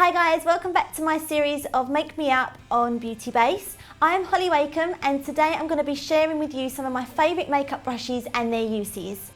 Hi guys, welcome back to my series of Make Me Up on Beauty Base. I'm Hollie Wakeham and today I'm going to be sharing with you some of my favourite makeup brushes and their uses.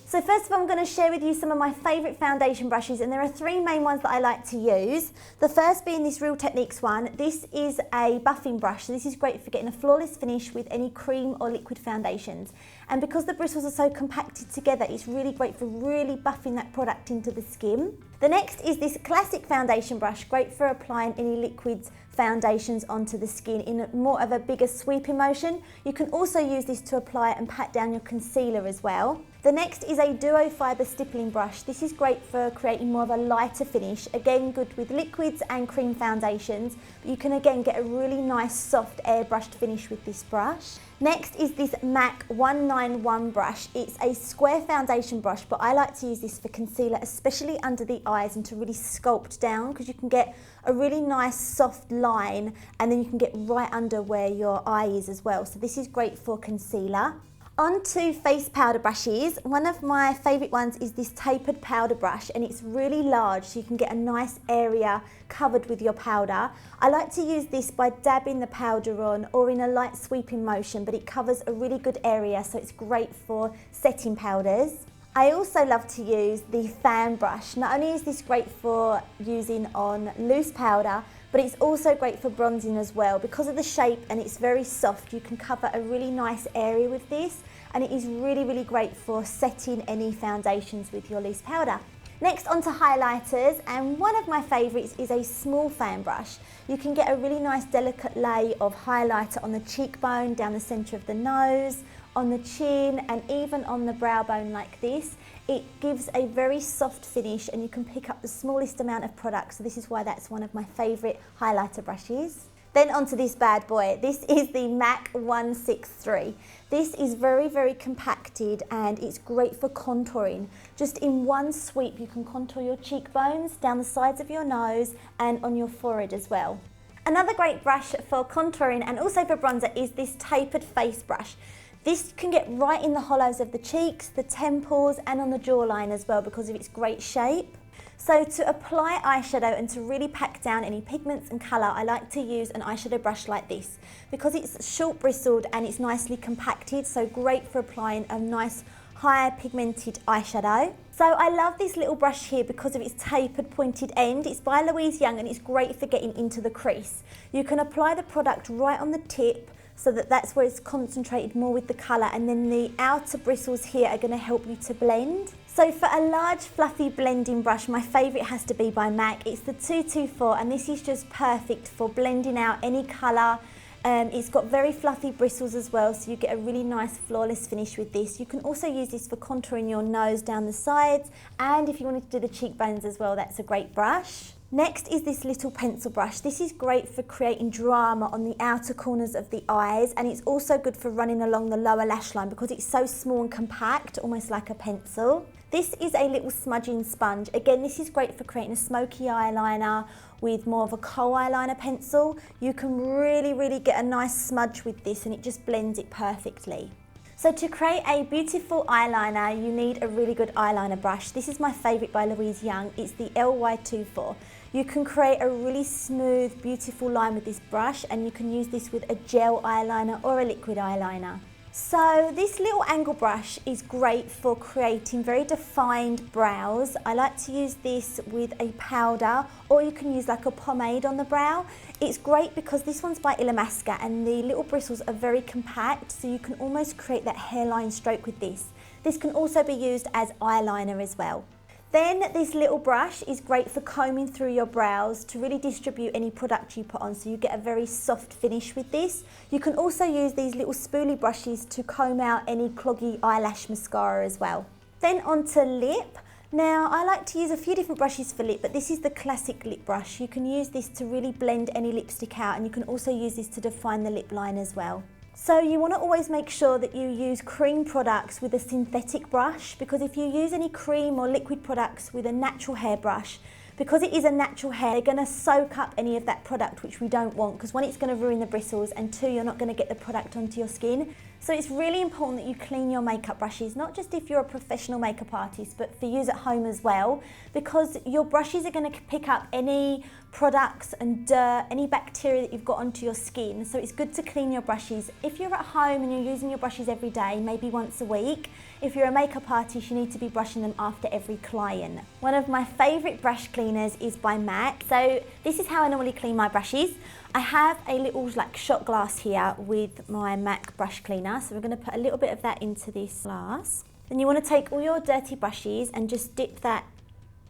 So first of all, I'm going to share with you some of my favourite foundation brushes, and there are three main ones that I like to use. The first being this Real Techniques one. This is a buffing brush, so this is great for getting a flawless finish with any cream or liquid foundations. And because the bristles are so compacted together, it's really great for really buffing that product into the skin. The next is this classic foundation brush, great for applying any liquids foundations onto the skin in more of a bigger sweeping motion. You can also use this to apply and pat down your concealer as well. The next is a duo fibre stippling brush. This is great for creating more of a lighter finish, again good with liquids and cream foundations, but you can again get a really nice soft airbrushed finish with this brush. Next is this MAC 191 brush. It's a square foundation brush, but I like to use this for concealer, especially under the eyes, and to really sculpt down, because you can get a really nice soft line and then you can get right under where your eye is as well. So this is great for concealer. On to face powder brushes. One of my favourite ones is this tapered powder brush, and it's really large so you can get a nice area covered with your powder. I like to use this by dabbing the powder on or in a light sweeping motion, but it covers a really good area, so it's great for setting powders. I also love to use the fan brush. Not only is this great for using on loose powder, but it's also great for bronzing as well. Because of the shape and it's very soft, you can cover a really nice area with this, and it is really great for setting any foundations with your loose powder. Next, on to highlighters, and one of my favourites is a small fan brush. You can get a really nice delicate lay of highlighter on the cheekbone, down the centre of the nose, on the chin, and even on the brow bone like this. It gives a very soft finish and you can pick up the smallest amount of product, so this is why that's one of my favourite highlighter brushes. Then onto this bad boy. This is the MAC 163. This is very compacted and it's great for contouring. Just in one sweep you can contour your cheekbones, down the sides of your nose and on your forehead as well. Another great brush for contouring and also for bronzer is this tapered face brush. This can get right in the hollows of the cheeks, the temples and on the jawline as well because of its great shape. So to apply eyeshadow and to really pack down any pigments and colour, I like to use an eyeshadow brush like this because it's short bristled and it's nicely compacted, so great for applying a nice high pigmented eyeshadow. So I love this little brush here because of its tapered pointed end. It's by Louise Young and it's great for getting into the crease. You can apply the product right on the tip, so that's where it's concentrated more with the colour, and then the outer bristles here are going to help you to blend. So for a large fluffy blending brush, my favourite has to be by MAC. It's the 224 and this is just perfect for blending out any colour. It's got very fluffy bristles as well, so you get a really nice flawless finish with this. You can also use this for contouring your nose down the sides, and if you wanted to do the cheekbones as well, that's a great brush. Next is this little pencil brush. This is great for creating drama on the outer corners of the eyes, and it's also good for running along the lower lash line because it's so small and compact, almost like a pencil. This is a little smudging sponge. Again, this is great for creating a smoky eyeliner with more of a kohl eyeliner pencil. You can really get a nice smudge with this and it just blends it perfectly. So to create a beautiful eyeliner, you need a really good eyeliner brush. This is my favourite by Louise Young. It's the LY24. You can create a really smooth, beautiful line with this brush, and you can use this with a gel eyeliner or a liquid eyeliner. So this little angle brush is great for creating very defined brows. I like to use this with a powder, or you can use like a pomade on the brow. It's great because this one's by Illamasqua and the little bristles are very compact, so you can almost create that hairline stroke with this. This can also be used as eyeliner as well. Then this little brush is great for combing through your brows to really distribute any product you put on, so you get a very soft finish with this. You can also use these little spoolie brushes to comb out any cloggy eyelash mascara as well. Then onto lip. Now I like to use a few different brushes for lip, but this is the classic lip brush. You can use this to really blend any lipstick out, and you can also use this to define the lip line as well. So you want to always make sure that you use cream products with a synthetic brush, because if you use any cream or liquid products with a natural hair brush, because it is a natural hair, they're going to soak up any of that product, which we don't want, because one, it's going to ruin the bristles, and two, you're not going to get the product onto your skin. So it's really important that you clean your makeup brushes, not just if you're a professional makeup artist, but for use at home as well, because your brushes are going to pick up any products and dirt, any bacteria that you've got onto your skin. So it's good to clean your brushes. If you're at home and you're using your brushes every day, maybe once a week, if you're a makeup artist, you need to be brushing them after every client. One of my favourite brush cleaners is by MAC. So this is how I normally clean my brushes. I have a little like shot glass here with my MAC brush cleaner. So we're going to put a little bit of that into this glass. Then you want to take all your dirty brushes and just dip that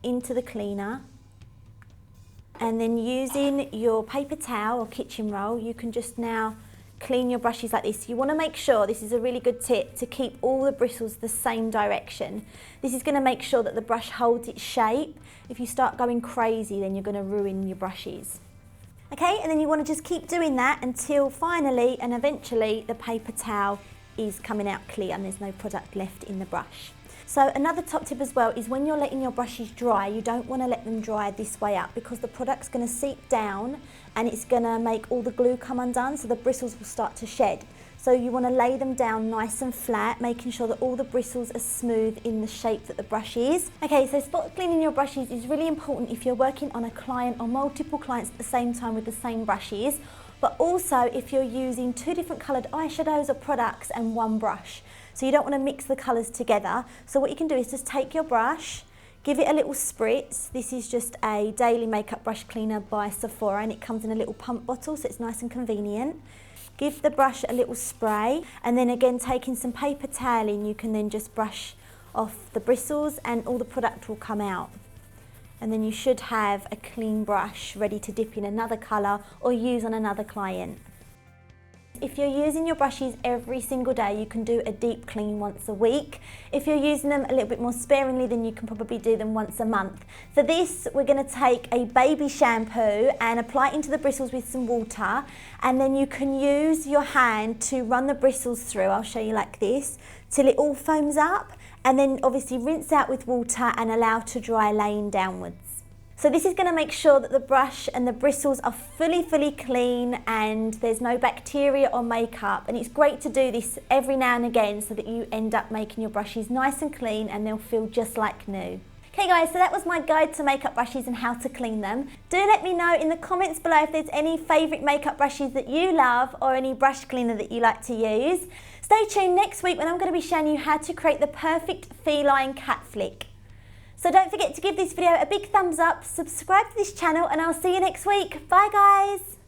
into the cleaner. And then using your paper towel or kitchen roll, you can just now clean your brushes like this. You want to make sure, this is a really good tip, to keep all the bristles the same direction. This is going to make sure that the brush holds its shape. If you start going crazy, then you're going to ruin your brushes. Okay, and then you want to just keep doing that until finally and eventually the paper towel is coming out clear and there's no product left in the brush. So another top tip as well is when you're letting your brushes dry, you don't want to let them dry this way up because the product's going to seep down and it's going to make all the glue come undone, so the bristles will start to shed. So you want to lay them down nice and flat, making sure that all the bristles are smooth in the shape that the brush is. Okay, so spot cleaning your brushes is really important if you're working on a client or multiple clients at the same time with the same brushes, but also if you're using two different coloured eyeshadows or products and one brush. So you don't want to mix the colours together. So what you can do is just take your brush, give it a little spritz. This is just a daily makeup brush cleaner by Sephora and it comes in a little pump bottle, so it's nice and convenient. Give the brush a little spray and then again taking some paper toweling, you can then just brush off the bristles and all the product will come out. And then you should have a clean brush ready to dip in another colour or use on another client. If you're using your brushes every single day, you can do a deep clean once a week. If you're using them a little bit more sparingly, then you can probably do them once a month. For this, we're going to take a baby shampoo and apply it into the bristles with some water, and then you can use your hand to run the bristles through, I'll show you like this, till it all foams up, and then obviously rinse out with water and allow to dry laying downwards. So this is going to make sure that the brush and the bristles are fully clean and there's no bacteria or makeup, and it's great to do this every now and again so that you end up making your brushes nice and clean and they'll feel just like new. Okay guys, so that was my guide to makeup brushes and how to clean them. Do let me know in the comments below if there's any favourite makeup brushes that you love or any brush cleaner that you like to use. Stay tuned next week when I'm going to be showing you how to create the perfect feline cat flick. So don't forget to give this video a big thumbs up, subscribe to this channel, and I'll see you next week. Bye guys!